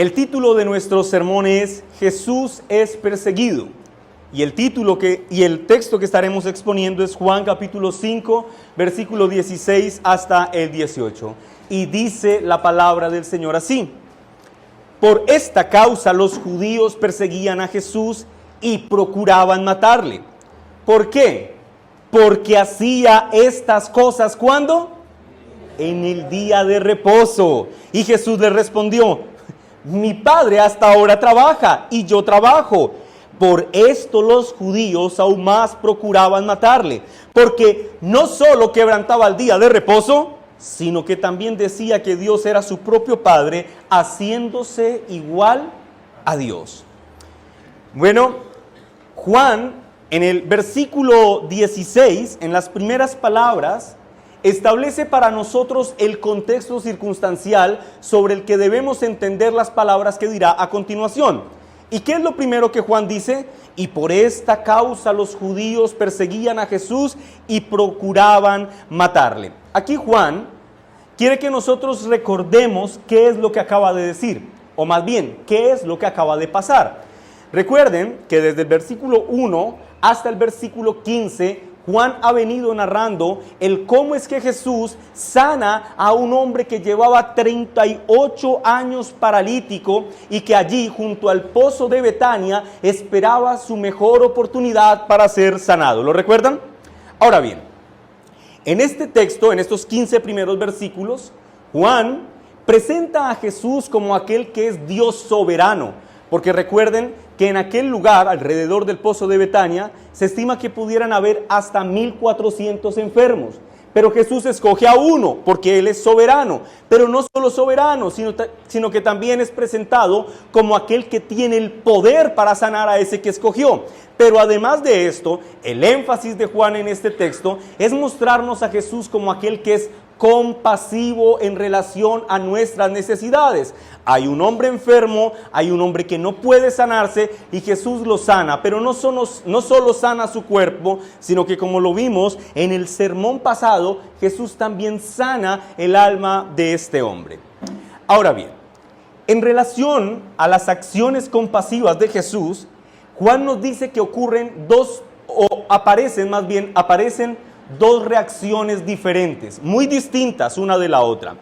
El título de nuestro sermón es Jesús es perseguido. Y el texto que estaremos exponiendo es Juan capítulo 5, versículo 16 hasta el 18. Y dice la palabra del Señor así: Por esta causa los judíos perseguían a Jesús y procuraban matarle. ¿Por qué? Porque hacía estas cosas, ¿cuándo? En el día de reposo. Y Jesús le respondió: Mi Padre hasta ahora trabaja y yo trabajo. Por esto los judíos aún más procuraban matarle, porque no solo quebrantaba el día de reposo, sino que también decía que Dios era su propio Padre, haciéndose igual a Dios. Bueno, Juan, en el versículo 16, en las primeras palabras, establece para nosotros el contexto circunstancial sobre el que debemos entender las palabras que dirá a continuación. ¿Y qué es lo primero que Juan dice? Y por esta causa los judíos perseguían a Jesús y procuraban matarle. Aquí Juan quiere que nosotros recordemos qué es lo que acaba de decir, o más bien, qué es lo que acaba de pasar. Recuerden que desde el versículo 1 hasta el versículo 15, Juan ha venido narrando el cómo es que Jesús sana a un hombre que llevaba 38 años paralítico y que allí junto al pozo de Betania esperaba su mejor oportunidad para ser sanado. ¿Lo recuerdan? Ahora bien, en este texto, en estos 15 primeros versículos, Juan presenta a Jesús como aquel que es Dios soberano, porque recuerden que en aquel lugar, alrededor del pozo de Betania, se estima que pudieran haber hasta 1,400 enfermos. Pero Jesús escoge a uno, porque Él es soberano. Pero no solo soberano, sino que también es presentado como aquel que tiene el poder para sanar a ese que escogió. Pero además de esto, el énfasis de Juan en este texto es mostrarnos a Jesús como aquel que es compasivo en relación a nuestras necesidades. Hay un hombre enfermo, hay un hombre que no puede sanarse y Jesús lo sana, pero no solo sana su cuerpo, sino que como lo vimos en el sermón pasado, Jesús también sana el alma de este hombre. Ahora bien, en relación a las acciones compasivas de Jesús, Juan nos dice que aparecen dos reacciones diferentes, muy distintas una de la otra.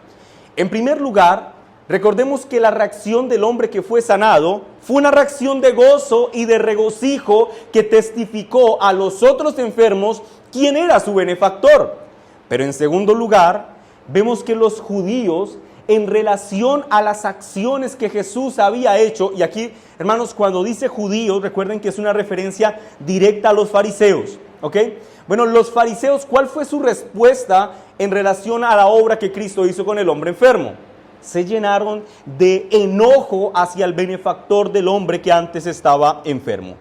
En primer lugar, recordemos que la reacción del hombre que fue sanado fue una reacción de gozo y de regocijo que testificó a los otros enfermos quién era su benefactor. Pero en segundo lugar, vemos que los judíos, en relación a las acciones que Jesús había hecho, y aquí, hermanos, cuando dice judíos, recuerden que es una referencia directa a los fariseos, ¿ok? Bueno, los fariseos, ¿cuál fue su respuesta en relación a la obra que Cristo hizo con el hombre enfermo? Se llenaron de enojo hacia el benefactor del hombre que antes estaba enfermo.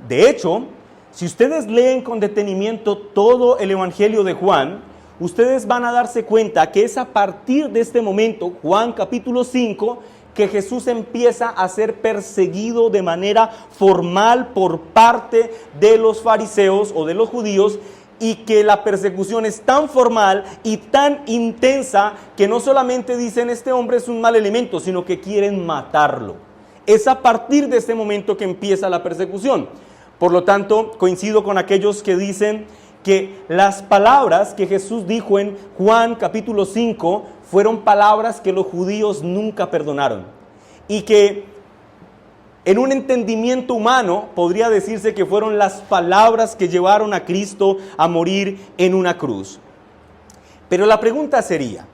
De hecho, si ustedes leen con detenimiento todo el Evangelio de Juan, ustedes van a darse cuenta que es a partir de este momento, Juan capítulo 5, que Jesús empieza a ser perseguido de manera formal por parte de los fariseos o de los judíos, y que la persecución es tan formal y tan intensa que no solamente dicen este hombre es un mal elemento, sino que quieren matarlo. Es a partir de este momento que empieza la persecución. Por lo tanto, coincido con aquellos que dicen que las palabras que Jesús dijo en Juan capítulo 5 fueron palabras que los judíos nunca perdonaron. Y que en un entendimiento humano podría decirse que fueron las palabras que llevaron a Cristo a morir en una cruz. Pero la pregunta sería,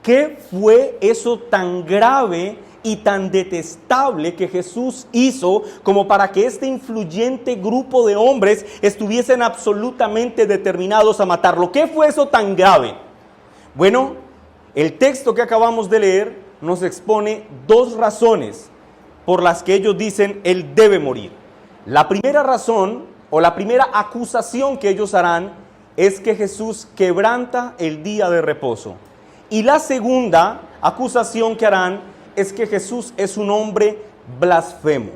¿qué fue eso tan grave y tan detestable que Jesús hizo como para que este influyente grupo de hombres estuviesen absolutamente determinados a matarlo? ¿Qué fue eso tan grave? Bueno, el texto que acabamos de leer nos expone dos razones por las que ellos dicen Él debe morir. La primera razón o la primera acusación que ellos harán es que Jesús quebranta el día de reposo. Y la segunda acusación que harán es que Jesús es un hombre blasfemo.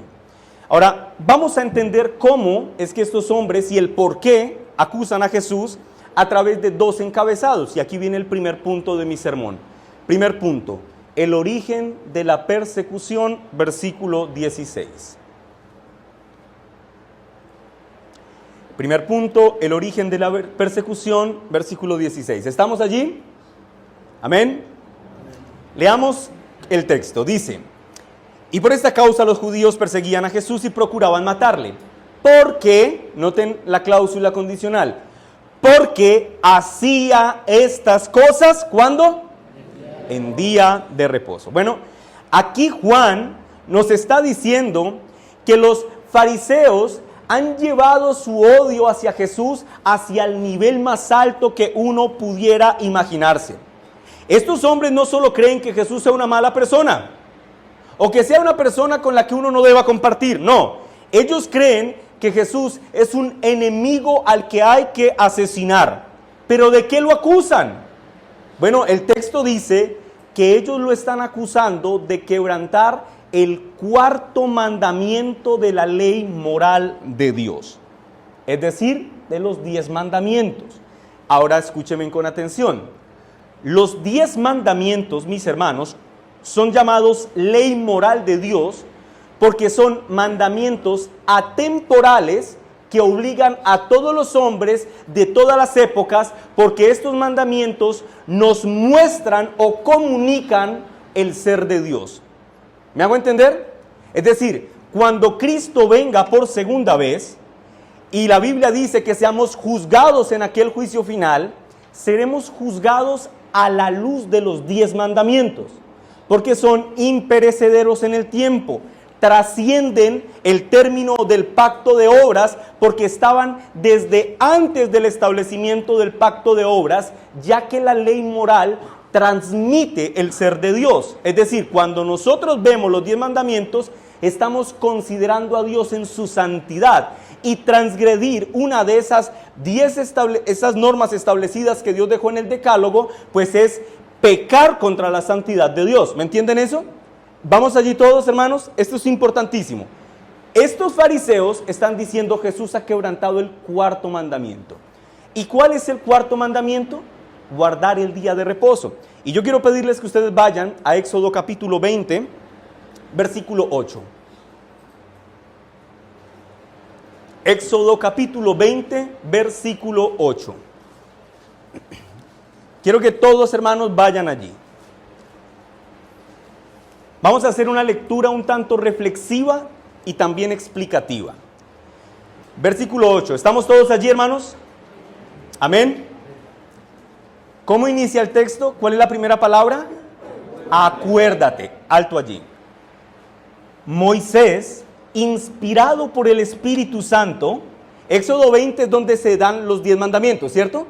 Ahora, vamos a entender cómo es que estos hombres y el por qué acusan a Jesús a través de dos encabezados. Y aquí viene el primer punto de mi sermón. Primer punto, el origen de la persecución, versículo 16. Primer punto, el origen de la persecución, versículo 16. ¿Estamos allí? Amén. Leamos el texto. Dice: y por esta causa los judíos perseguían a Jesús y procuraban matarle. Porque, noten la cláusula condicional, porque hacía estas cosas, ¿cuándo? En día de reposo. Bueno, aquí Juan nos está diciendo que los fariseos han llevado su odio hacia Jesús hacia el nivel más alto que uno pudiera imaginarse. Estos hombres no solo creen que Jesús sea una mala persona, o que sea una persona con la que uno no deba compartir, no. Ellos creen que Jesús es un enemigo al que hay que asesinar. ¿Pero de qué lo acusan? Bueno, el texto dice que ellos lo están acusando de quebrantar el cuarto mandamiento de la ley moral de Dios, es decir, de los 10 mandamientos. Ahora escúchenme con atención. Los 10 mandamientos, mis hermanos, son llamados ley moral de Dios porque son mandamientos atemporales que obligan a todos los hombres de todas las épocas, porque estos mandamientos nos muestran o comunican el ser de Dios. ¿Me hago entender? Es decir, cuando Cristo venga por segunda vez, y la Biblia dice que seamos juzgados en aquel juicio final, seremos juzgados a la luz de los 10 mandamientos, porque son imperecederos en el tiempo, trascienden el término del pacto de obras, porque estaban desde antes del establecimiento del pacto de obras, ya que la ley moral transmite el ser de Dios. Es decir, cuando nosotros vemos los 10 mandamientos, estamos considerando a Dios en su santidad, y transgredir una de esas 10 esas normas establecidas que Dios dejó en el decálogo, pues es pecar contra la santidad de Dios. ¿Me entienden eso? Vamos allí todos, hermanos. Esto es importantísimo. Estos fariseos están diciendo: Jesús ha quebrantado el cuarto mandamiento. ¿Y cuál es el cuarto mandamiento? Guardar el día de reposo. Y yo quiero pedirles que ustedes vayan a Éxodo capítulo 20, versículo 8. Éxodo capítulo 20, versículo 8. Quiero que todos, hermanos, vayan allí. Vamos a hacer una lectura un tanto reflexiva y también explicativa. Versículo 8. ¿Estamos todos allí, hermanos? Amén. ¿Cómo inicia el texto? ¿Cuál es la primera palabra? Acuérdate. Alto allí. Moisés, inspirado por el Espíritu Santo, Éxodo 20 es donde se dan los 10 mandamientos, ¿cierto?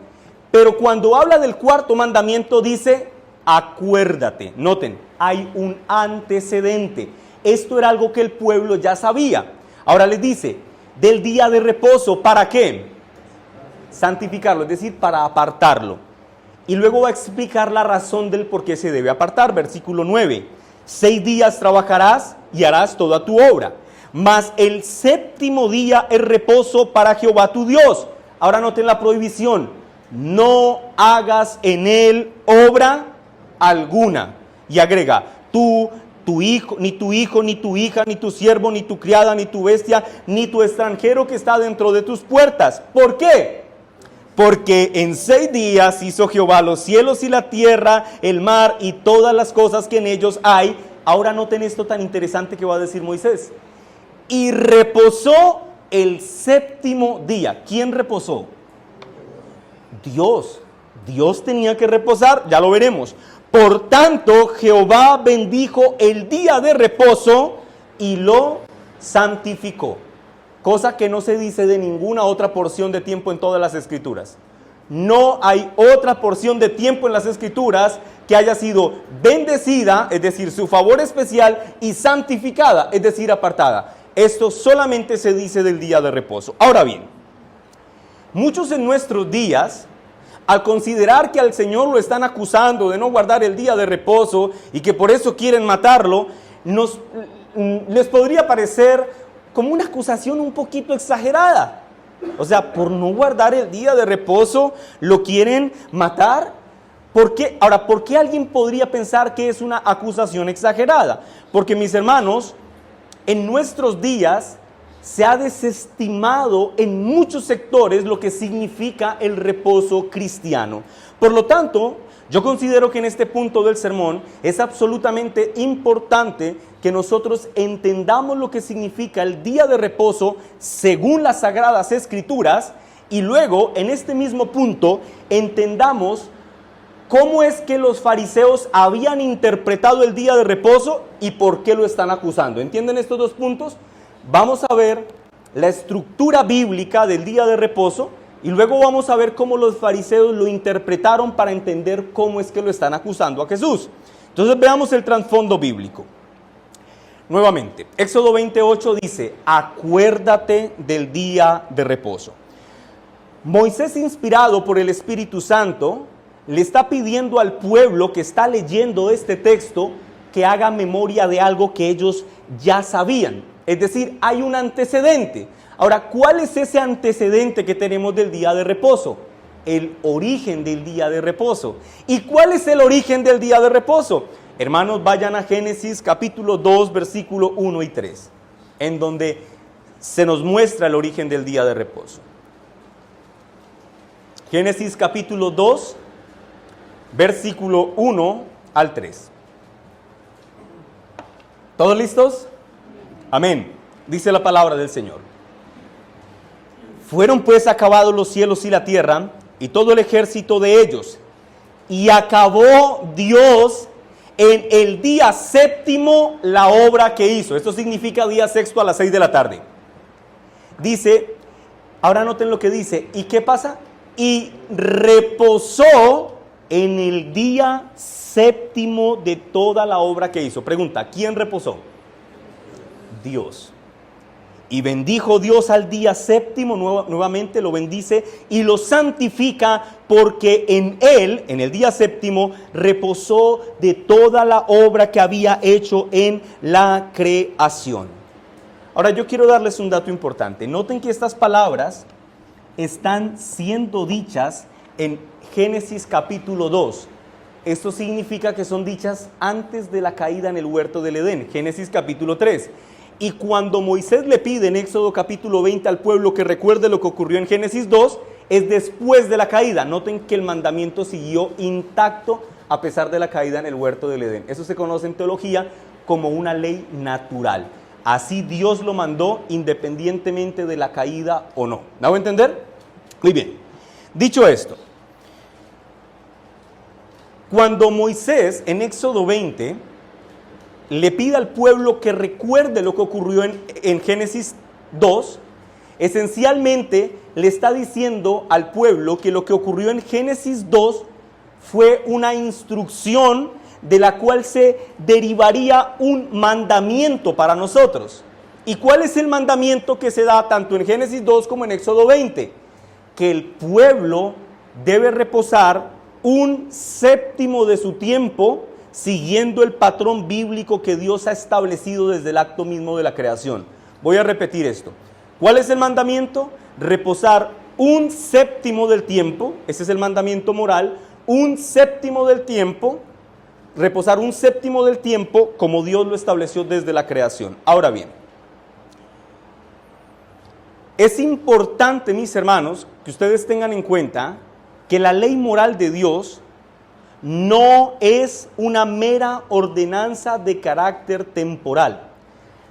Pero cuando habla del cuarto mandamiento dice: acuérdate. Noten, hay un antecedente. Esto era algo que el pueblo ya sabía. Ahora les dice: del día de reposo, ¿para qué? Santificarlo, es decir, para apartarlo. Y luego va a explicar la razón del por qué se debe apartar. Versículo 9. 6 días trabajarás y harás toda tu obra, mas el séptimo día es reposo para Jehová tu Dios. Ahora noten la prohibición: no hagas en él obra alguna. Y agrega: tú, tu hijo, ni tu hija, ni tu siervo, ni tu criada, ni tu bestia, ni tu extranjero que está dentro de tus puertas. ¿Por qué? Porque en 6 días hizo Jehová los cielos y la tierra, el mar y todas las cosas que en ellos hay. Ahora noten esto tan interesante que va a decir Moisés. Y reposó el séptimo día. ¿Quién reposó? Dios. Dios tenía que reposar, ya lo veremos. Por tanto, Jehová bendijo el día de reposo y lo santificó. Cosa que no se dice de ninguna otra porción de tiempo en todas las Escrituras. No hay otra porción de tiempo en las Escrituras que haya sido bendecida, es decir, su favor especial, y santificada, es decir, apartada. Esto solamente se dice del día de reposo. Ahora bien, muchos en nuestros días, al considerar que al Señor lo están acusando de no guardar el día de reposo y que por eso quieren matarlo, les podría parecer como una acusación un poquito exagerada. O sea, por no guardar el día de reposo, ¿lo quieren matar? ¿Por qué? Ahora, ¿por qué alguien podría pensar que es una acusación exagerada? Porque, mis hermanos, en nuestros días se ha desestimado en muchos sectores lo que significa el reposo cristiano. Por lo tanto, yo considero que en este punto del sermón es absolutamente importante que nosotros entendamos lo que significa el día de reposo según las Sagradas Escrituras, y luego en este mismo punto entendamos cómo es que los fariseos habían interpretado el día de reposo y por qué lo están acusando. ¿Entienden estos dos puntos? Vamos a ver la estructura bíblica del día de reposo y luego vamos a ver cómo los fariseos lo interpretaron para entender cómo es que lo están acusando a Jesús. Entonces veamos el trasfondo bíblico. Nuevamente, Éxodo 28 dice, acuérdate del día de reposo. Moisés, inspirado por el Espíritu Santo, le está pidiendo al pueblo que está leyendo este texto que haga memoria de algo que ellos ya sabían. Es decir, hay un antecedente. Ahora, ¿cuál es ese antecedente que tenemos del día de reposo? El origen del día de reposo. ¿Y cuál es el origen del día de reposo? Hermanos, vayan a Génesis capítulo 2, versículo 1 y 3, en donde se nos muestra el origen del día de reposo. Génesis capítulo 2, versículo 1 al 3. ¿Todos listos? Amén. Dice la palabra del Señor. Fueron pues acabados los cielos y la tierra, y todo el ejército de ellos. Y acabó Dios en el día séptimo la obra que hizo. Esto significa día sexto a las 6 de la tarde. Dice, ahora noten lo que dice. ¿Y qué pasa? Y reposó en el día séptimo de toda la obra que hizo. Pregunta, ¿quién reposó? Dios. Y bendijo Dios al día séptimo, nuevamente lo bendice y lo santifica, porque en él, en el día séptimo, reposó de toda la obra que había hecho en la creación. Ahora yo quiero darles un dato importante. Noten que estas palabras están siendo dichas en Génesis capítulo 2. Esto significa que son dichas antes de la caída en el huerto del Edén, Génesis capítulo 3. Y cuando Moisés le pide en Éxodo capítulo 20 al pueblo que recuerde lo que ocurrió en Génesis 2, es después de la caída. Noten que el mandamiento siguió intacto a pesar de la caída en el huerto del Edén. Eso se conoce en teología como una ley natural. Así Dios lo mandó independientemente de la caída o no. ¿Me hago entender? Muy bien. Dicho esto, cuando Moisés en Éxodo 20 le pide al pueblo que recuerde lo que ocurrió en Génesis 2, esencialmente le está diciendo al pueblo que lo que ocurrió en Génesis 2 fue una instrucción de la cual se derivaría un mandamiento para nosotros. ¿Y cuál es el mandamiento que se da tanto en Génesis 2 como en Éxodo 20? Que el pueblo debe reposar un séptimo de su tiempo siguiendo el patrón bíblico que Dios ha establecido desde el acto mismo de la creación. Voy a repetir esto. ¿Cuál es el mandamiento? Reposar un séptimo del tiempo, ese es el mandamiento moral, un séptimo del tiempo, reposar un séptimo del tiempo como Dios lo estableció desde la creación. Ahora bien, es importante, mis hermanos, que ustedes tengan en cuenta que la ley moral de Dios no es una mera ordenanza de carácter temporal.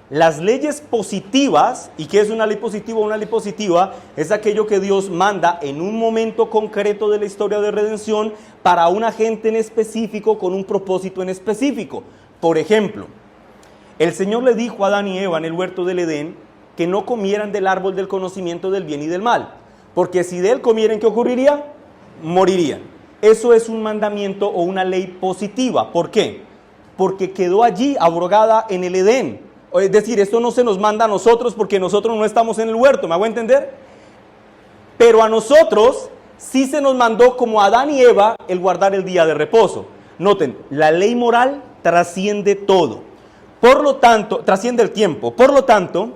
Las leyes positivas, ¿y qué es una ley positiva? Una ley positiva es aquello que Dios manda en un momento concreto de la historia de redención para una gente en específico con un propósito en específico. Por ejemplo, el Señor le dijo a Adán y Eva en el huerto del Edén que no comieran del árbol del conocimiento del bien y del mal, porque si de él comieran, ¿qué ocurriría? Morirían. Eso es un mandamiento o una ley positiva. ¿Por qué? Porque quedó allí abrogada en el Edén. Es decir, esto no se nos manda a nosotros porque nosotros no estamos en el huerto, ¿me hago entender? Pero a nosotros sí se nos mandó, como a Adán y Eva, el guardar el día de reposo. Noten, la ley moral trasciende todo. Por lo tanto, trasciende el tiempo. Por lo tanto,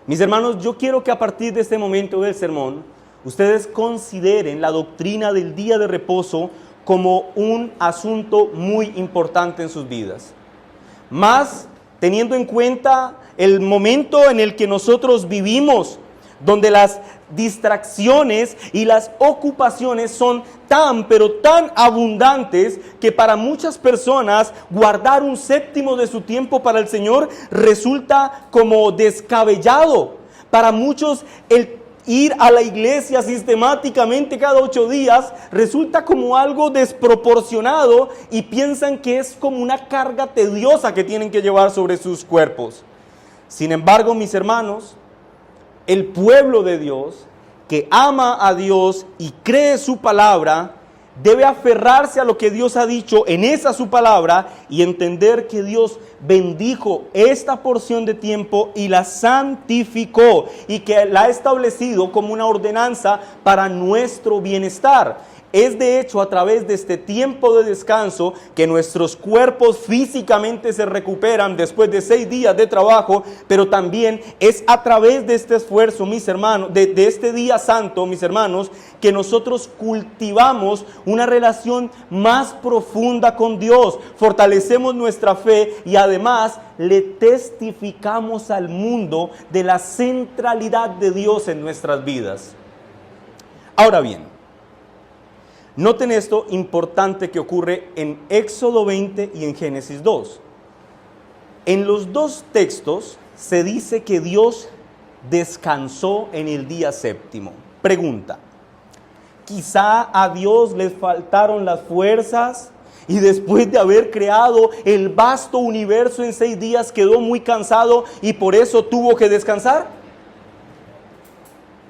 mis hermanos, yo quiero que a partir de este momento del sermón, ustedes consideren la doctrina del día de reposo como un asunto muy importante en sus vidas. Más teniendo en cuenta el momento en el que nosotros vivimos, donde las distracciones y las ocupaciones son tan, pero tan abundantes que para muchas personas guardar un séptimo de su tiempo para el Señor resulta como descabellado. Para muchos el ir a la iglesia sistemáticamente cada 8 días resulta como algo desproporcionado y piensan que es como una carga tediosa que tienen que llevar sobre sus cuerpos. Sin embargo, mis hermanos, el pueblo de Dios que ama a Dios y cree su palabra debe aferrarse a lo que Dios ha dicho en esa su palabra y entender que Dios bendijo esta porción de tiempo y la santificó y que la ha establecido como una ordenanza para nuestro bienestar. Es de hecho a través de este tiempo de descanso que nuestros cuerpos físicamente se recuperan después de 6 días de trabajo, pero también es a través de este esfuerzo, mis hermanos, de este día santo, mis hermanos, que nosotros cultivamos una relación más profunda con Dios, fortalecemos nuestra fe y además le testificamos al mundo de la centralidad de Dios en nuestras vidas. Ahora bien, noten esto importante que ocurre en Éxodo 20 y en Génesis 2. En los dos textos se dice que Dios descansó en el día séptimo. Pregunta, ¿quizá a Dios le faltaron las fuerzas y después de haber creado el vasto universo en 6 días quedó muy cansado y por eso tuvo que descansar?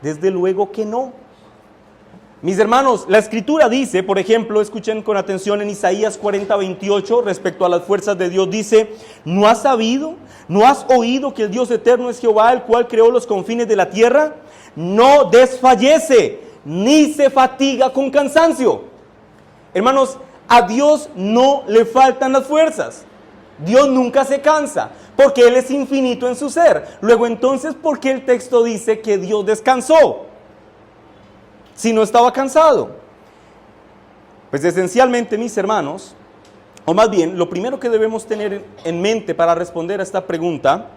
Desde luego que no. Mis hermanos, la Escritura dice, por ejemplo, escuchen con atención en Isaías 40:28, respecto a las fuerzas de Dios, dice: ¿no has sabido, no has oído que el Dios eterno es Jehová, el cual creó los confines de la tierra? No desfallece, ni se fatiga con cansancio. Hermanos, a Dios no le faltan las fuerzas. Dios nunca se cansa, porque Él es infinito en su ser. Luego entonces, ¿por qué el texto dice que Dios descansó si no estaba cansado? Pues esencialmente, mis hermanos, o más bien, lo primero que debemos tener en mente para responder a esta pregunta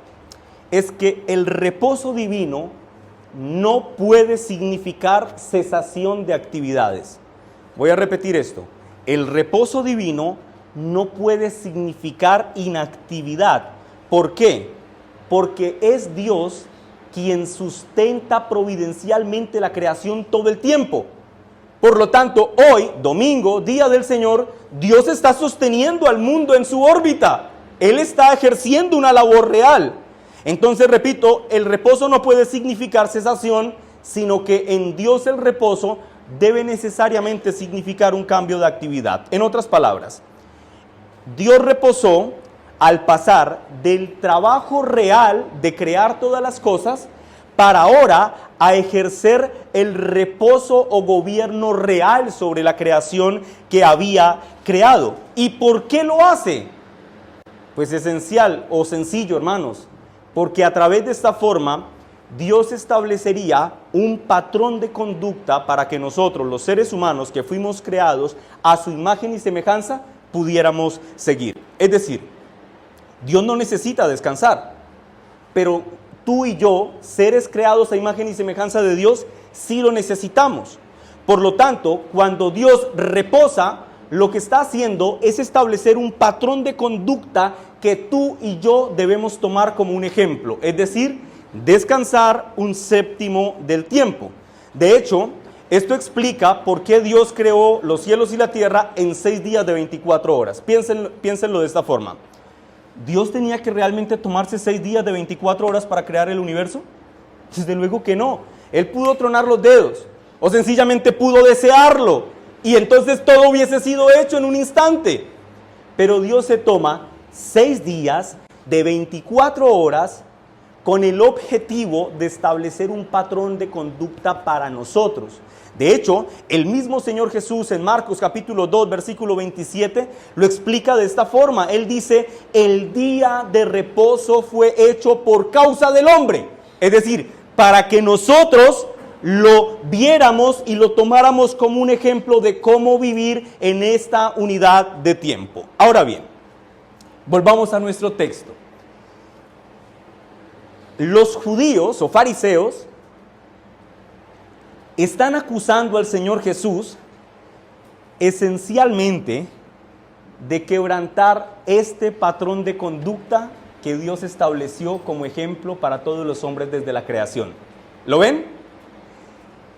es que el reposo divino no puede significar cesación de actividades. Voy a repetir esto. El reposo divino no puede significar inactividad. ¿Por qué? Porque es Dios quien sustenta providencialmente la creación todo el tiempo. Por lo tanto, hoy, domingo, día del Señor, Dios está sosteniendo al mundo en su órbita. Él está ejerciendo una labor real. Entonces, repito, el reposo no puede significar cesación, sino que en Dios el reposo debe necesariamente significar un cambio de actividad. En otras palabras, Dios reposó al pasar del trabajo real de crear todas las cosas para ahora a ejercer el reposo o gobierno real sobre la creación que había creado. ¿Y por qué lo hace? Pues esencial o sencillo, hermanos, porque a través de esta forma Dios establecería un patrón de conducta para que nosotros, los seres humanos que fuimos creados a su imagen y semejanza, pudiéramos seguir. Es decir, Dios no necesita descansar, pero tú y yo, seres creados a imagen y semejanza de Dios, sí lo necesitamos. Por lo tanto, cuando Dios reposa, lo que está haciendo es establecer un patrón de conducta que tú y yo debemos tomar como un ejemplo, es decir, descansar un séptimo del tiempo. De hecho, esto explica por qué Dios creó los cielos y la tierra en 6 días de 24 horas. Piénsenlo de esta forma. ¿Dios tenía que realmente tomarse 6 días de 24 horas para crear el universo? Desde luego que no. Él pudo tronar los dedos o sencillamente pudo desearlo y entonces todo hubiese sido hecho en un instante. Pero Dios se toma 6 días de 24 horas con el objetivo de establecer un patrón de conducta para nosotros. De hecho, el mismo Señor Jesús en Marcos capítulo 2, versículo 27, lo explica de esta forma. Él dice, el día de reposo fue hecho por causa del hombre. Es decir, para que nosotros lo viéramos y lo tomáramos como un ejemplo de cómo vivir en esta unidad de tiempo. Ahora bien, volvamos a nuestro texto. Los judíos o fariseos están acusando al Señor Jesús esencialmente de quebrantar este patrón de conducta que Dios estableció como ejemplo para todos los hombres desde la creación. ¿Lo ven?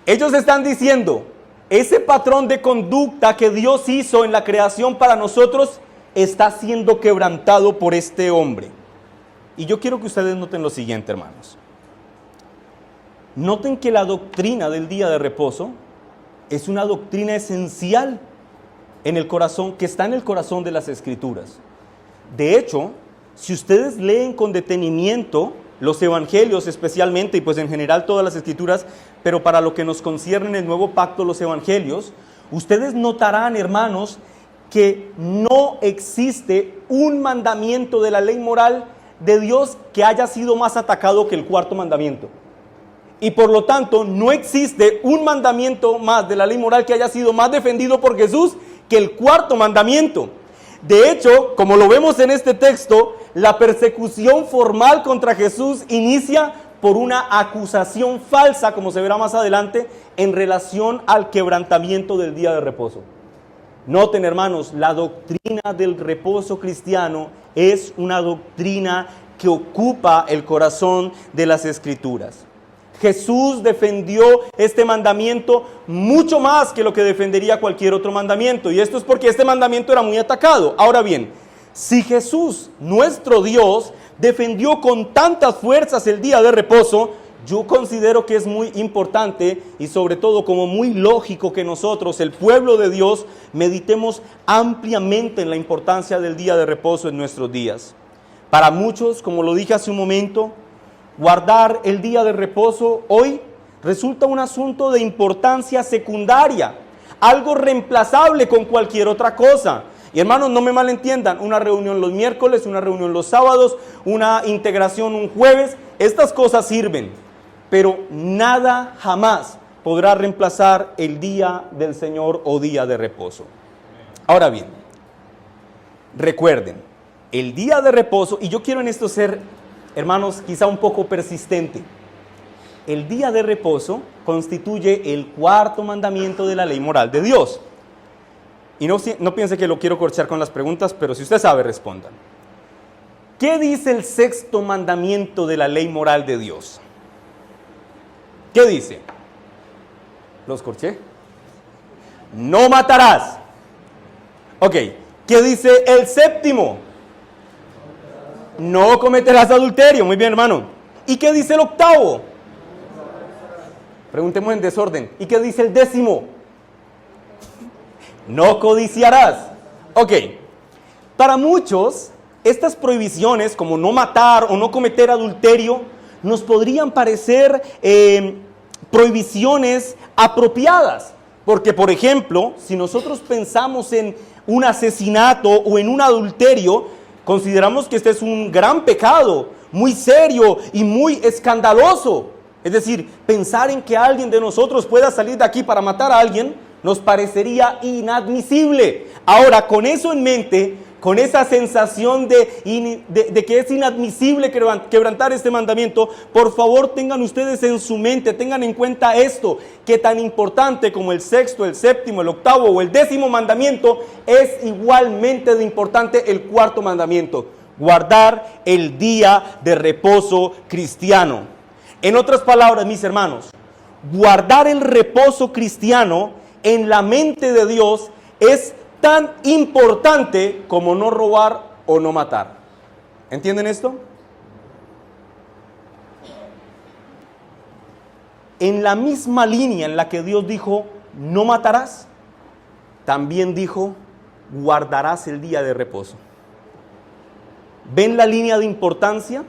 Ellos están diciendo, ese patrón de conducta que Dios hizo en la creación para nosotros está siendo quebrantado por este hombre. Y yo quiero que ustedes noten lo siguiente, hermanos. Noten que la doctrina del día de reposo es una doctrina esencial en el corazón, que está en el corazón de las Escrituras. De hecho, si ustedes leen con detenimiento los evangelios especialmente, y pues en general todas las Escrituras, pero para lo que nos concierne en el Nuevo Pacto, los evangelios, ustedes notarán, hermanos, que no existe un mandamiento de la ley moral de Dios que haya sido más atacado que el cuarto mandamiento. Y por lo tanto, no existe un mandamiento más de la ley moral que haya sido más defendido por Jesús que el cuarto mandamiento. De hecho, como lo vemos en este texto, la persecución formal contra Jesús inicia por una acusación falsa, como se verá más adelante, en relación al quebrantamiento del día de reposo. Noten, hermanos, la doctrina del reposo cristiano es una doctrina que ocupa el corazón de las Escrituras. Jesús defendió este mandamiento mucho más que lo que defendería cualquier otro mandamiento. Y esto es porque este mandamiento era muy atacado. Ahora bien, si Jesús, nuestro Dios, defendió con tantas fuerzas el día de reposo, yo considero que es muy importante y sobre todo como muy lógico que nosotros, el pueblo de Dios, meditemos ampliamente en la importancia del día de reposo en nuestros días. Para muchos, como lo dije hace un momento, guardar el día de reposo hoy resulta un asunto de importancia secundaria, algo reemplazable con cualquier otra cosa. Y hermanos, no me malentiendan, una reunión los miércoles, una reunión los sábados, una integración un jueves, estas cosas sirven, pero nada jamás podrá reemplazar el día del Señor o día de reposo. Ahora bien, recuerden, el día de reposo, y yo quiero en esto ser, hermanos, quizá un poco persistente. El día de reposo constituye el cuarto mandamiento de la ley moral de Dios. Y no piense que lo quiero corchar con las preguntas, pero si usted sabe, respondan. ¿Qué dice el sexto mandamiento de la ley moral de Dios? ¿Qué dice? ¿Los corché? No matarás. Ok, ¿qué dice el séptimo? No cometerás adulterio. Muy bien, hermano. ¿Y qué dice el octavo? Preguntemos en desorden. ¿Y qué dice el décimo? No codiciarás. Ok. Para muchos, estas prohibiciones, como no matar o no cometer adulterio, nos podrían parecer prohibiciones apropiadas. Porque, por ejemplo, si nosotros pensamos en un asesinato o en un adulterio, consideramos que este es un gran pecado, muy serio y muy escandaloso. Es decir, pensar en que alguien de nosotros pueda salir de aquí para matar a alguien nos parecería inadmisible. Ahora, con eso en mente, con esa sensación de que es inadmisible quebrantar este mandamiento, por favor tengan ustedes en su mente, tengan en cuenta esto, que tan importante como el sexto, el séptimo, el octavo o el décimo mandamiento, es igualmente de importante el cuarto mandamiento: guardar el día de reposo cristiano. En otras palabras, mis hermanos, guardar el reposo cristiano en la mente de Dios es tan importante como no robar o no matar. ¿Entienden esto? En la misma línea en la que Dios dijo, no matarás, también dijo, guardarás el día de reposo. ¿Ven la línea de importancia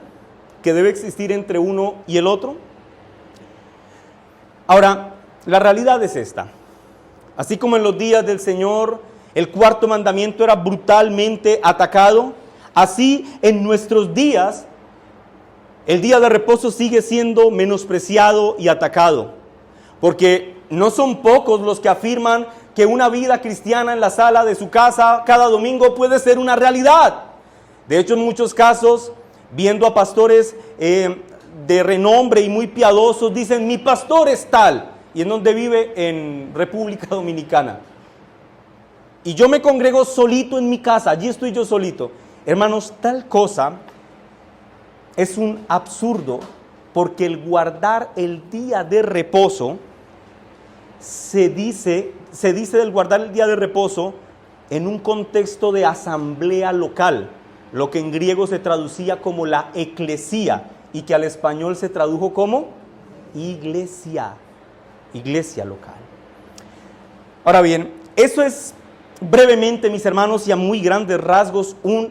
que debe existir entre uno y el otro? Ahora, la realidad es esta. Así como en los días del Señor el cuarto mandamiento era brutalmente atacado, así en nuestros días el día de reposo sigue siendo menospreciado y atacado. porque no son pocos los que afirman que una vida cristiana en la sala de su casa cada domingo puede ser una realidad. De hecho, en muchos casos, viendo a pastores de renombre y muy piadosos, dicen, mi pastor es tal, y en donde vive, en República Dominicana. Y yo me congrego solito en mi casa, allí estoy yo solito. Hermanos, tal cosa es un absurdo, porque el guardar el día de reposo, se dice del guardar el día de reposo en un contexto de asamblea local, lo que en griego se traducía como la eclesía y que al español se tradujo como iglesia local. Ahora bien, eso es brevemente, mis hermanos, y a muy grandes rasgos, un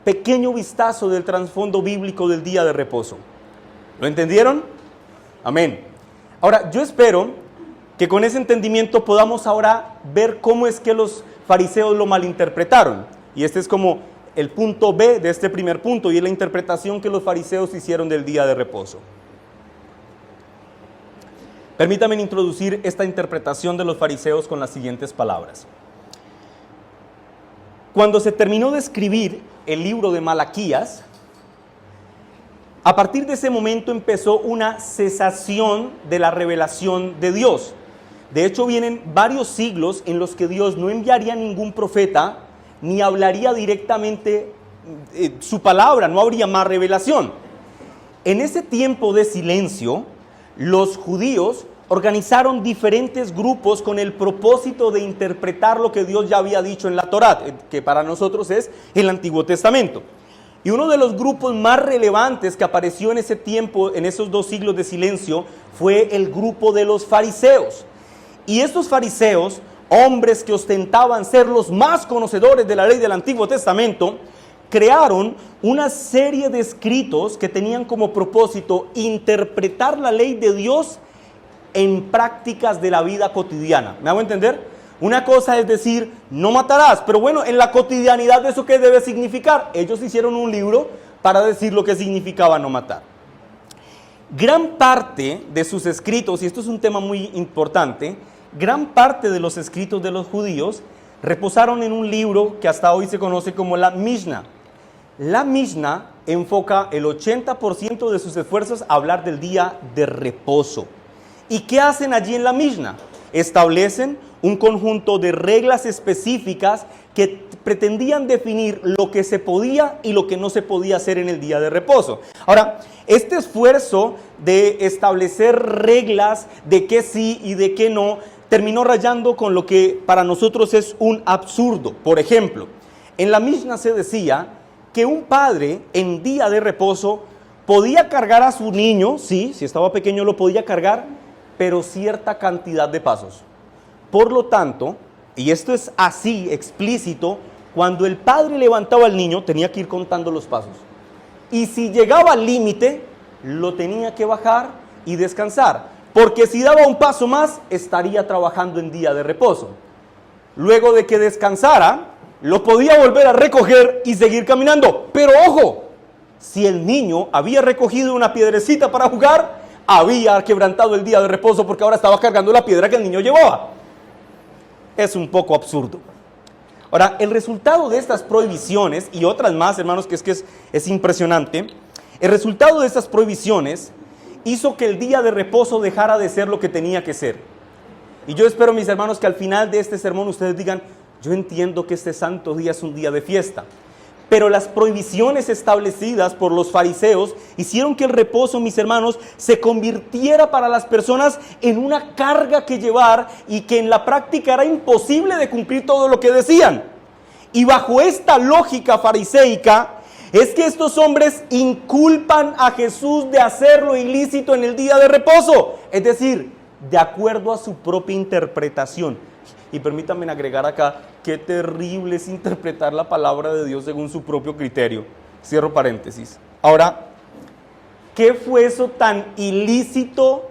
pequeño vistazo del trasfondo bíblico del día de reposo. ¿Lo entendieron? Amén. Ahora, yo espero que con ese entendimiento podamos ahora ver cómo es que los fariseos lo malinterpretaron. Y este es como el punto B de este primer punto, y es la interpretación que los fariseos hicieron del día de reposo. Permítanme introducir esta interpretación de los fariseos con las siguientes palabras. Cuando se terminó de escribir el libro de Malaquías, a partir de ese momento empezó una cesación de la revelación de Dios. De hecho, vienen varios siglos en los que Dios no enviaría ningún profeta, ni hablaría directamente su palabra, no habría más revelación. En ese tiempo de silencio, los judíos organizaron diferentes grupos con el propósito de interpretar lo que Dios ya había dicho en la Torá, que para nosotros es el Antiguo Testamento. Y uno de los grupos más relevantes que apareció en ese tiempo, en esos 2 siglos de silencio, fue el grupo de los fariseos. Y estos fariseos, hombres que ostentaban ser los más conocedores de la ley del Antiguo Testamento, crearon una serie de escritos que tenían como propósito interpretar la ley de Dios en prácticas de la vida cotidiana. ¿Me hago entender? Una cosa es decir, no matarás, pero bueno, en la cotidianidad, ¿eso qué debe significar? Ellos hicieron un libro para decir lo que significaba no matar. Gran parte de sus escritos, y esto es un tema muy importante, gran parte de los escritos de los judíos reposaron en un libro que hasta hoy se conoce como la Mishnah. La Mishnah enfoca el 80% de sus esfuerzos a hablar del día de reposo. ¿Y qué hacen allí en la Mishnah? Establecen un conjunto de reglas específicas que pretendían definir lo que se podía y lo que no se podía hacer en el día de reposo. Ahora, este esfuerzo de establecer reglas de qué sí y de qué no terminó rayando con lo que para nosotros es un absurdo. Por ejemplo, en la Mishnah se decía que un padre en día de reposo podía cargar a su niño, sí, si estaba pequeño lo podía cargar, pero cierta cantidad de pasos. Por lo tanto, y esto es así explícito, cuando el padre levantaba al niño tenía que ir contando los pasos. Y si llegaba al límite, lo tenía que bajar y descansar, porque si daba un paso más, estaría trabajando en día de reposo. Luego de que descansara, lo podía volver a recoger y seguir caminando. Pero ojo, si el niño había recogido una piedrecita para jugar, había quebrantado el día de reposo porque ahora estaba cargando la piedra que el niño llevaba. Es un poco absurdo. Ahora, el resultado de estas prohibiciones, y otras más, hermanos, que es impresionante, el resultado de estas prohibiciones hizo que el día de reposo dejara de ser lo que tenía que ser. Y yo espero, mis hermanos, que al final de este sermón ustedes digan, yo entiendo que este santo día es un día de fiesta. Pero las prohibiciones establecidas por los fariseos hicieron que el reposo, mis hermanos, se convirtiera para las personas en una carga que llevar y que en la práctica era imposible de cumplir todo lo que decían. Y bajo esta lógica fariseica es que estos hombres inculpan a Jesús de hacer lo ilícito en el día de reposo, es decir, de acuerdo a su propia interpretación. Y permítanme agregar acá, qué terrible es interpretar la palabra de Dios según su propio criterio. Cierro paréntesis. Ahora, ¿qué fue eso tan ilícito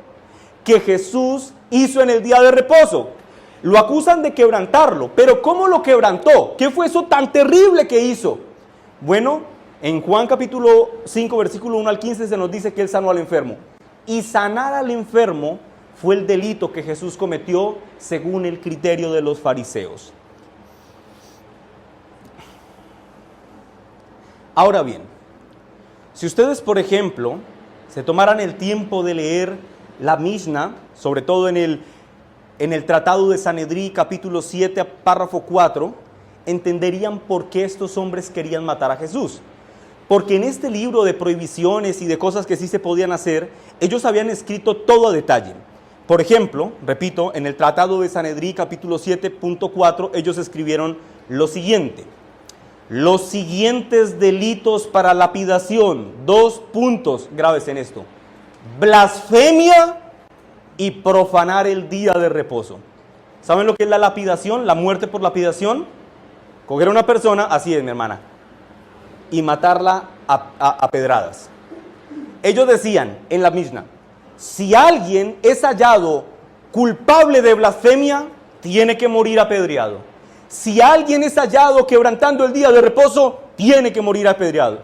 que Jesús hizo en el día de reposo? Lo acusan de quebrantarlo, pero ¿cómo lo quebrantó? ¿Qué fue eso tan terrible que hizo? Bueno, en Juan capítulo 5, versículo 1 al 15 se nos dice que él sanó al enfermo. Y sanar al enfermo fue el delito que Jesús cometió según el criterio de los fariseos. Ahora bien, si ustedes, por ejemplo, se tomaran el tiempo de leer la Mishnah, sobre todo en el Tratado de Sanedrí, capítulo 7, párrafo 4, entenderían por qué estos hombres querían matar a Jesús. Porque en este libro de prohibiciones y de cosas que sí se podían hacer, ellos habían escrito todo a detalle. Por ejemplo, repito, en el Tratado de Sanedrí, capítulo 7.4, ellos escribieron lo siguiente: los siguientes delitos para lapidación, 2 puntos, graves en esto: blasfemia y profanar el día de reposo. ¿Saben lo que es la lapidación? La muerte por lapidación. Coger a una persona, así es, mi hermana, y matarla a pedradas. Ellos decían en la Mishnah: si alguien es hallado culpable de blasfemia, tiene que morir apedreado. Si alguien es hallado quebrantando el día de reposo, tiene que morir apedreado.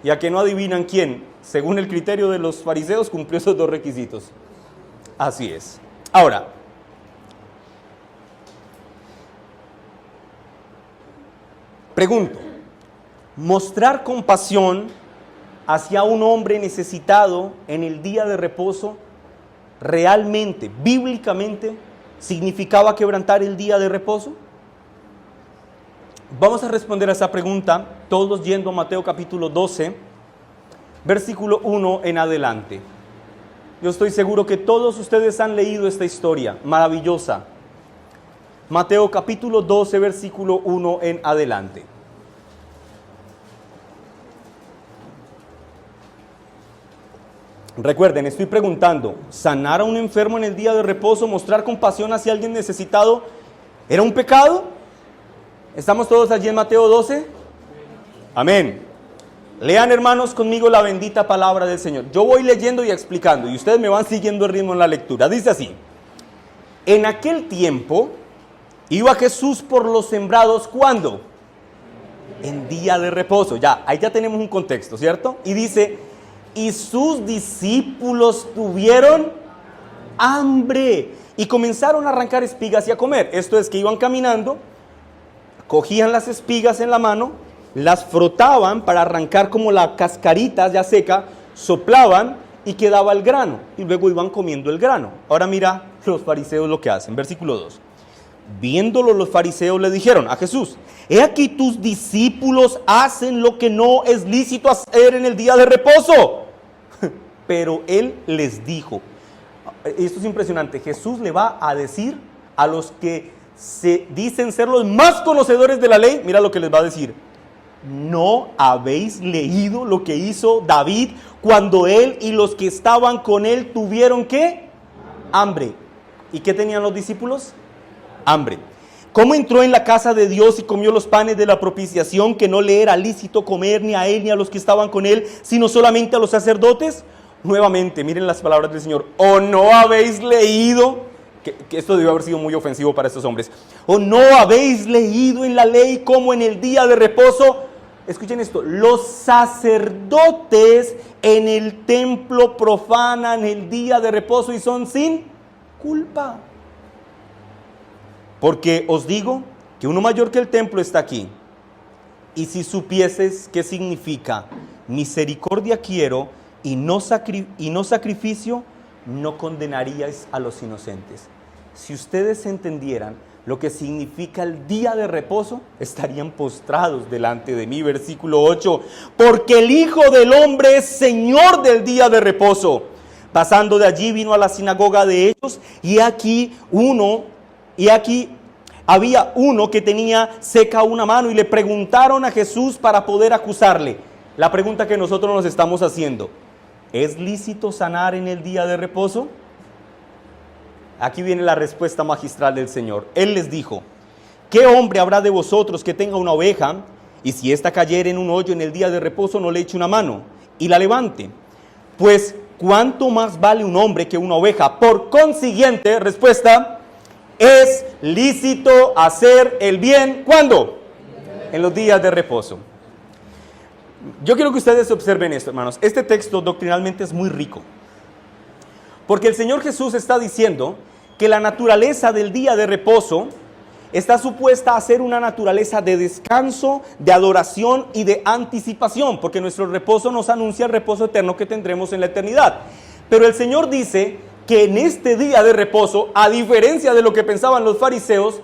Ya que no adivinan quién, según el criterio de los fariseos, cumplió esos 2 requisitos. Así es. Ahora, pregunto, ¿mostrar compasión hacia un hombre necesitado en el día de reposo realmente, bíblicamente, significaba quebrantar el día de reposo? Vamos a responder a esa pregunta todos yendo a Mateo capítulo 12, versículo 1 en adelante. Yo estoy seguro que todos ustedes han leído esta historia maravillosa. Mateo capítulo 12, versículo 1 en adelante. Recuerden, estoy preguntando, ¿sanar a un enfermo en el día de reposo, mostrar compasión hacia alguien necesitado, era un pecado? ¿Estamos todos allí en Mateo 12? Amén. Lean, hermanos, conmigo la bendita palabra del Señor. Yo voy leyendo y explicando, y ustedes me van siguiendo el ritmo en la lectura. Dice así: en aquel tiempo iba Jesús por los sembrados, ¿cuándo? En día de reposo. Ya, ahí ya tenemos un contexto, ¿cierto? Y dice: y sus discípulos tuvieron hambre y comenzaron a arrancar espigas y a comer. Esto es que iban caminando, cogían las espigas en la mano, las frotaban para arrancar como la cascarita ya seca, soplaban y quedaba el grano, y luego iban comiendo el grano. Ahora mira los fariseos lo que hacen, versículo 2. Viéndolo los fariseos le dijeron a Jesús: he aquí tus discípulos hacen lo que no es lícito hacer en el día de reposo. Pero él les dijo, esto es impresionante, Jesús le va a decir a los que se dicen ser los más conocedores de la ley, mira lo que les va a decir: ¿no habéis leído lo que hizo David cuando él y los que estaban con él tuvieron ¿qué? Hambre. ¿Y qué tenían los discípulos? Hambre. ¿Cómo entró en la casa de Dios y comió los panes de la propiciación, que no le era lícito comer ni a él ni a los que estaban con él, sino solamente a los sacerdotes? Nuevamente, miren las palabras del Señor: ¿o no habéis leído? Que esto debió haber sido muy ofensivo para estos hombres. ¿O no habéis leído en la ley cómo en el día de reposo, escuchen esto, los sacerdotes en el templo profanan el día de reposo y son sin culpa? Porque os digo que uno mayor que el templo está aquí. Y si supieses qué significa misericordia quiero y no sacrificio, no condenaríais a los inocentes. Si ustedes entendieran lo que significa el día de reposo, estarían postrados delante de mí. Versículo 8, porque el Hijo del Hombre es Señor del día de reposo. Pasando de allí vino a la sinagoga de ellos, y aquí había uno que tenía seca una mano, y le preguntaron a Jesús para poder acusarle. La pregunta que nosotros nos estamos haciendo: ¿es lícito sanar en el día de reposo? Aquí viene la respuesta magistral del Señor. Él les dijo: ¿qué hombre habrá de vosotros que tenga una oveja, y si ésta cayere en un hoyo en el día de reposo, no le eche una mano y la levante? Pues, ¿cuánto más vale un hombre que una oveja? Por consiguiente, respuesta: es lícito hacer el bien, ¿cuándo? En los días de reposo. Yo quiero que ustedes observen esto, hermanos. Este texto doctrinalmente es muy rico, Porque el Señor Jesús está diciendo que la naturaleza del día de reposo está supuesta a ser una naturaleza de descanso, de adoración y de anticipación, porque nuestro reposo nos anuncia el reposo eterno que tendremos en la eternidad. Pero el Señor dice que en este día de reposo, a diferencia de lo que pensaban los fariseos,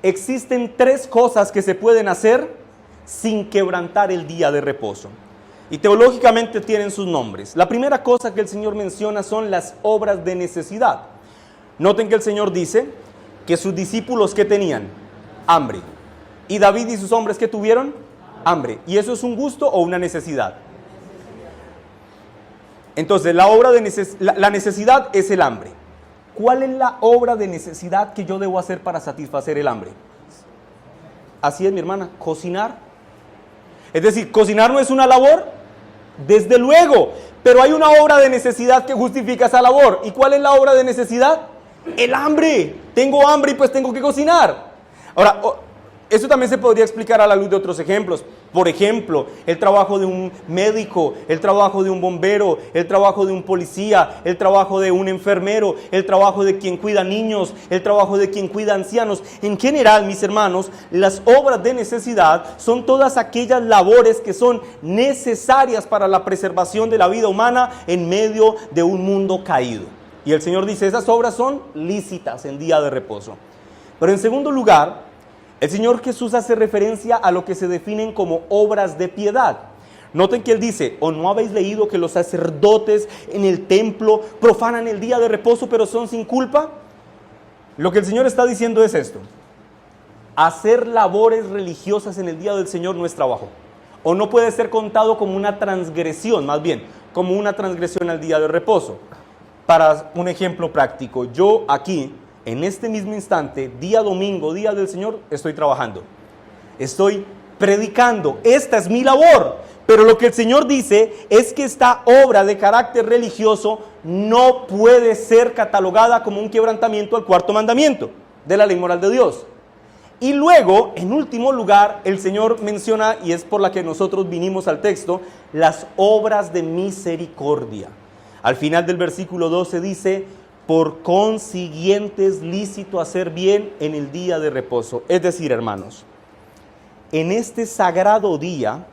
existen tres cosas que se pueden hacer sin quebrantar el día de reposo. Y teológicamente tienen sus nombres. La primera cosa que el Señor menciona son las obras de necesidad. Noten que el Señor dice que sus discípulos, ¿qué tenían? Hambre. ¿Y David y sus hombres qué tuvieron? Hambre. ¿Y eso es un gusto o una necesidad? Entonces, la necesidad es el hambre. ¿Cuál es la obra de necesidad que yo debo hacer para satisfacer el hambre? Así es, mi hermana, cocinar. Es decir, ¿cocinar no es una labor? Desde luego, pero hay una obra de necesidad que justifica esa labor. ¿Y cuál es la obra de necesidad? El hambre. Tengo hambre y pues tengo que cocinar. Ahora, eso también se podría explicar a la luz de otros ejemplos. Por ejemplo, el trabajo de un médico, el trabajo de un bombero, el trabajo de un policía, el trabajo de un enfermero, el trabajo de quien cuida niños, el trabajo de quien cuida ancianos. En general, mis hermanos, las obras de necesidad son todas aquellas labores que son necesarias para la preservación de la vida humana en medio de un mundo caído. Y el Señor dice, esas obras son lícitas en día de reposo. Pero en segundo lugar, el Señor Jesús hace referencia a lo que se definen como obras de piedad. Noten que Él dice, ¿o no habéis leído que los sacerdotes en el templo profanan el día de reposo pero son sin culpa? Lo que el Señor está diciendo es esto. Hacer labores religiosas en el día del Señor no es trabajo. O no puede ser contado como una transgresión, más bien, como una transgresión al día de reposo. Para un ejemplo práctico, yo aquí, en este mismo instante, día domingo, día del Señor, estoy trabajando. Estoy predicando. Esta es mi labor. Pero lo que el Señor dice es que esta obra de carácter religioso no puede ser catalogada como un quebrantamiento al cuarto mandamiento de la ley moral de Dios. Y luego, en último lugar, el Señor menciona, y es por la que nosotros vinimos al texto, las obras de misericordia. Al final del versículo 12 dice, por consiguiente es lícito hacer bien en el día de reposo. Es decir, hermanos, en este sagrado día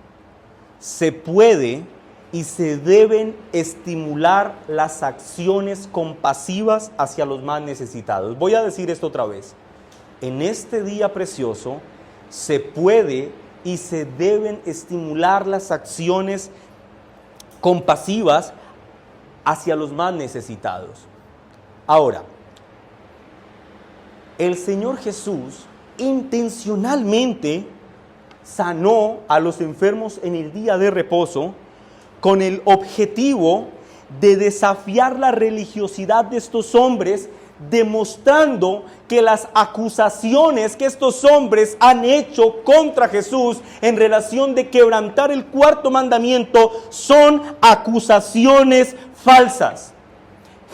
se puede y se deben estimular las acciones compasivas hacia los más necesitados. Voy a decir esto otra vez. En este día precioso se puede y se deben estimular las acciones compasivas hacia los más necesitados. Ahora, el Señor Jesús intencionalmente sanó a los enfermos en el día de reposo con el objetivo de desafiar la religiosidad de estos hombres, demostrando que las acusaciones que estos hombres han hecho contra Jesús en relación de quebrantar el cuarto mandamiento son acusaciones falsas.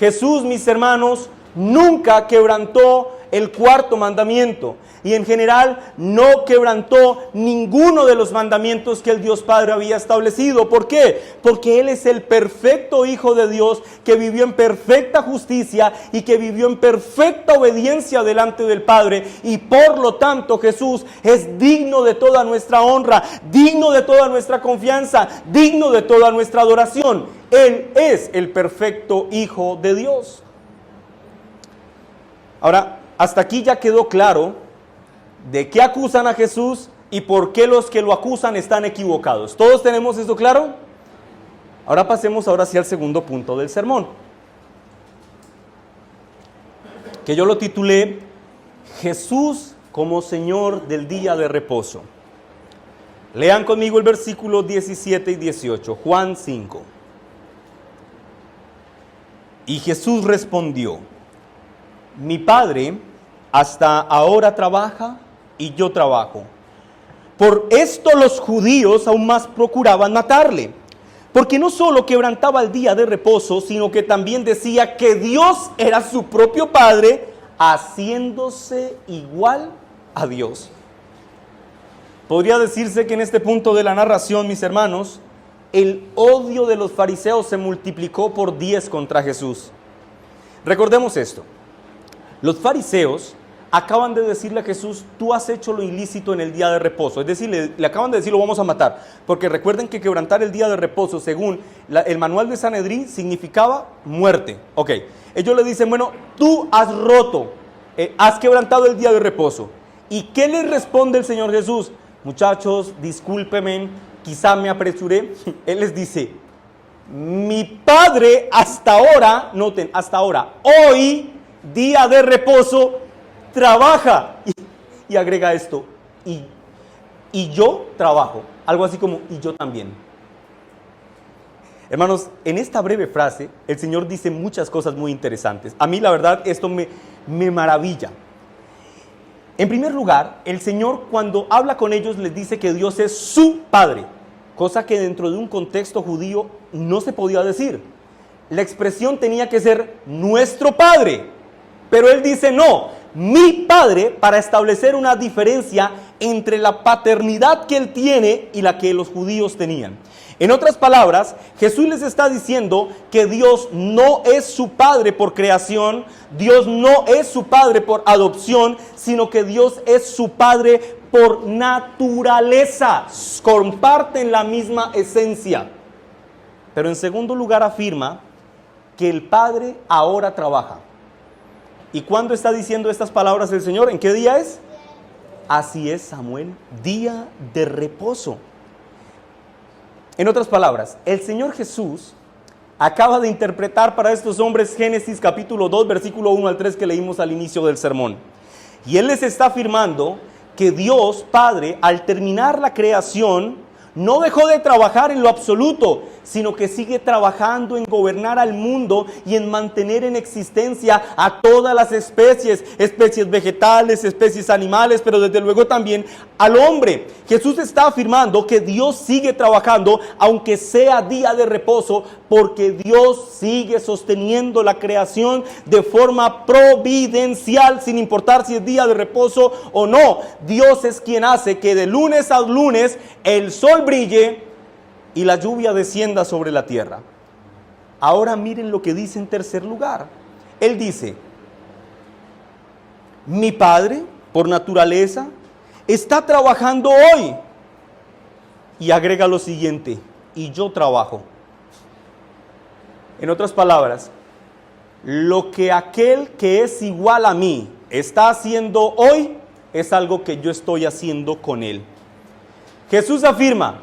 Jesús, mis hermanos, nunca quebrantó el cuarto mandamiento y en general no quebrantó ninguno de los mandamientos que el Dios Padre había establecido. ¿Por qué? Porque Él es el perfecto Hijo de Dios que vivió en perfecta justicia y que vivió en perfecta obediencia delante del Padre, y por lo tanto Jesús es digno de toda nuestra honra, digno de toda nuestra confianza, digno de toda nuestra adoración. Él es el perfecto Hijo de Dios. Ahora, hasta aquí ya quedó claro de qué acusan a Jesús y por qué los que lo acusan están equivocados. ¿Todos tenemos eso claro? Ahora pasemos hacia el segundo punto del sermón, que yo lo titulé Jesús como Señor del día de reposo. Lean conmigo el versículo 17 y 18, Juan 5. Y Jesús respondió: mi Padre hasta ahora trabaja y yo trabajo. Por esto los judíos aún más procuraban matarle, porque no solo quebrantaba el día de reposo, sino que también decía que Dios era su propio Padre, haciéndose igual a Dios. Podría decirse que en este punto de la narración, mis hermanos, el odio de los fariseos se multiplicó por 10 contra Jesús. Recordemos esto. Los fariseos acaban de decirle a Jesús, tú has hecho lo ilícito en el día de reposo. Es decir, le acaban de decir, lo vamos a matar. Porque recuerden que quebrantar el día de reposo, según el manual de Sanedrín, significaba muerte. Ok, ellos le dicen, bueno, tú has roto, has quebrantado el día de reposo. ¿Y qué les responde el Señor Jesús? Muchachos, discúlpenme, quizá me apresuré. Él les dice, mi Padre hasta ahora, noten, hasta ahora, hoy, día de reposo, trabaja. Y agrega esto, y yo trabajo. Algo así como, y yo también. Hermanos, en esta breve frase, el Señor dice muchas cosas muy interesantes. A mí, la verdad, esto me maravilla. En primer lugar, el Señor, cuando habla con ellos, les dice que Dios es su Padre, cosa que dentro de un contexto judío no se podía decir. La expresión tenía que ser nuestro Padre, pero Él dice no, mi Padre, para establecer una diferencia entre la paternidad que Él tiene y la que los judíos tenían. En otras palabras, Jesús les está diciendo que Dios no es su Padre por creación, Dios no es su Padre por adopción, sino que Dios es su Padre por naturaleza. Comparten la misma esencia. Pero en segundo lugar afirma que el Padre ahora trabaja. ¿Y cuándo está diciendo estas palabras el Señor? ¿En qué día es? Así es, Samuel, día de reposo. En otras palabras, el Señor Jesús acaba de interpretar para estos hombres Génesis capítulo 2, versículo 1 al 3 que leímos al inicio del sermón. Y Él les está afirmando que Dios Padre, al terminar la creación, no dejó de trabajar en lo absoluto, sino que sigue trabajando en gobernar al mundo y en mantener en existencia a todas las especies vegetales, especies animales, pero desde luego también al hombre. Jesús está afirmando que Dios sigue trabajando, aunque sea día de reposo, porque Dios sigue sosteniendo la creación de forma providencial, sin importar si es día de reposo o no. Dios es quien hace que de lunes a lunes el sol brille y la lluvia descienda sobre la tierra. Ahora miren lo que dice en tercer lugar. Él dice, mi Padre, por naturaleza, está trabajando hoy. Y agrega lo siguiente, y yo trabajo. En otras palabras, lo que aquel que es igual a mí está haciendo hoy, es algo que yo estoy haciendo con él. Jesús afirma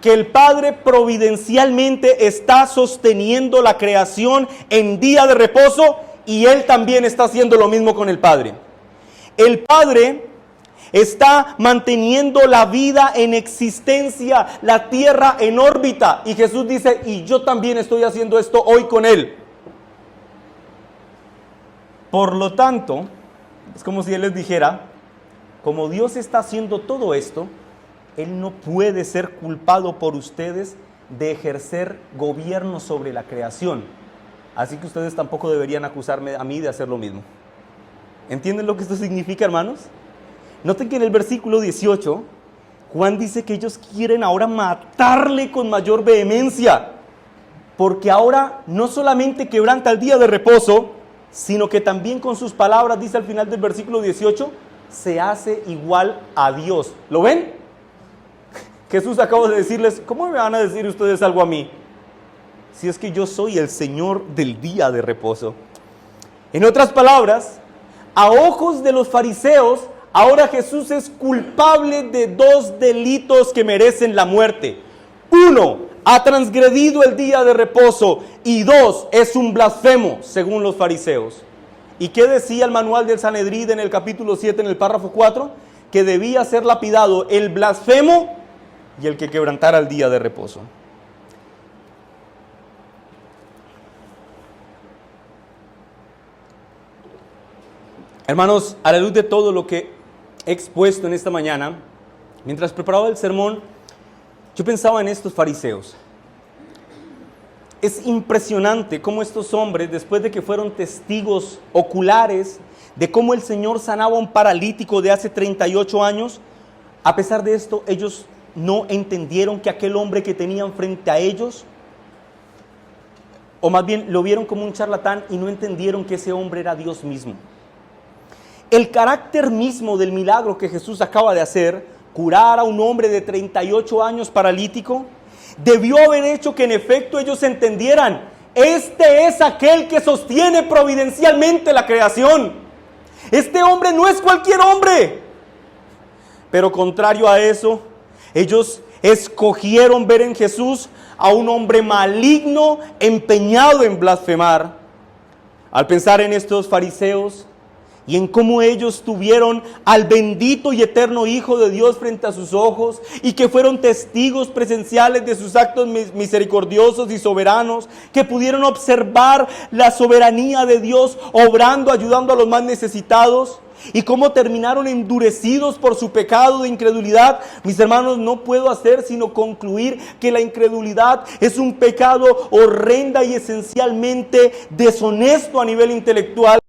que el Padre providencialmente está sosteniendo la creación en día de reposo y Él también está haciendo lo mismo con el Padre. El Padre está manteniendo la vida en existencia, la tierra en órbita. Y Jesús dice, y yo también estoy haciendo esto hoy con Él. Por lo tanto, es como si Él les dijera, como Dios está haciendo todo esto, Él no puede ser culpado por ustedes de ejercer gobierno sobre la creación. Así que ustedes tampoco deberían acusarme a mí de hacer lo mismo. ¿Entienden lo que esto significa, hermanos? Noten que en el versículo 18, Juan dice que ellos quieren ahora matarle con mayor vehemencia, porque ahora no solamente quebranta el día de reposo, sino que también con sus palabras, dice al final del versículo 18, se hace igual a Dios. ¿Lo ven? Jesús acaba de decirles, ¿cómo me van a decir ustedes algo a mí? Si es que yo soy el Señor del día de reposo. En otras palabras, a ojos de los fariseos, ahora Jesús es culpable de dos delitos que merecen la muerte. Uno, ha transgredido el día de reposo. Y dos, es un blasfemo, según los fariseos. ¿Y qué decía el manual del Sanedrín en el capítulo 7, en el párrafo 4? Que debía ser lapidado el blasfemo y el que quebrantara el día de reposo. Hermanos, a la luz de todo lo que he expuesto en esta mañana, mientras preparaba el sermón, yo pensaba en estos fariseos. Es impresionante cómo estos hombres, después de que fueron testigos oculares de cómo el Señor sanaba a un paralítico de hace 38 años, a pesar de esto, ellos no entendieron que aquel hombre que tenían frente a ellos o más bien lo vieron como un charlatán y no entendieron que ese hombre era Dios mismo. El carácter mismo del milagro que Jesús acaba de hacer, curar a un hombre de 38 años paralítico, debió haber hecho que en efecto ellos entendieran: este es aquel que sostiene providencialmente la creación. Este hombre no es cualquier hombre. Pero contrario a eso, ellos escogieron ver en Jesús a un hombre maligno, empeñado en blasfemar. Al pensar en estos fariseos y en cómo ellos tuvieron al bendito y eterno Hijo de Dios frente a sus ojos y que fueron testigos presenciales de sus actos misericordiosos y soberanos, que pudieron observar la soberanía de Dios obrando, ayudando a los más necesitados, y cómo terminaron endurecidos por su pecado de incredulidad, mis hermanos, no puedo hacer sino concluir que la incredulidad es un pecado horrenda y esencialmente deshonesto a nivel intelectual,